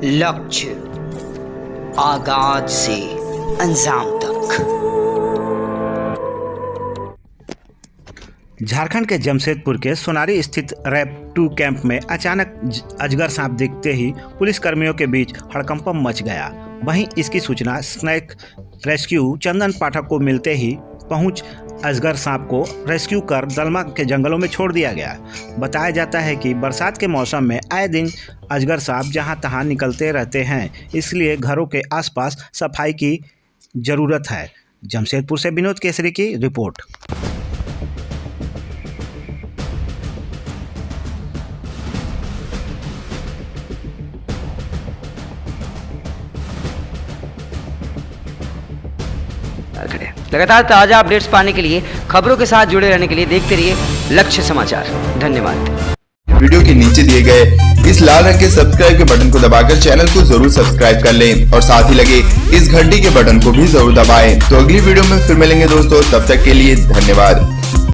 लक्ष्य आगाज से अंजाम तक। झारखंड के जमशेदपुर के सोनारी स्थित रैप 2 कैंप में अचानक अजगर सांप दिखते ही पुलिसकर्मियों के बीच हड़कंप मच गया। वहीं इसकी सूचना स्नेक रेस्क्यू चंदन पाठक को मिलते ही पहुंच अजगर सांप को रेस्क्यू कर दलमा के जंगलों में छोड़ दिया गया। बताया जाता है कि बरसात के मौसम में आए दिन अजगर सांप जहां तहां निकलते रहते हैं, इसलिए घरों के आसपास सफाई की ज़रूरत है। जमशेदपुर से विनोद केसरी की रिपोर्ट। लगातार ताज़ा अपडेट्स पाने के लिए, खबरों के साथ जुड़े रहने के लिए देखते रहिए लक्ष्य समाचार। धन्यवाद। वीडियो के नीचे दिए गए इस लाल रंग के सब्सक्राइब के बटन को दबाकर चैनल को जरूर सब्सक्राइब कर लें और साथ ही लगे इस घंटी के बटन को भी जरूर दबाएं। तो अगली वीडियो में फिर मिलेंगे दोस्तों, तब तक के लिए धन्यवाद।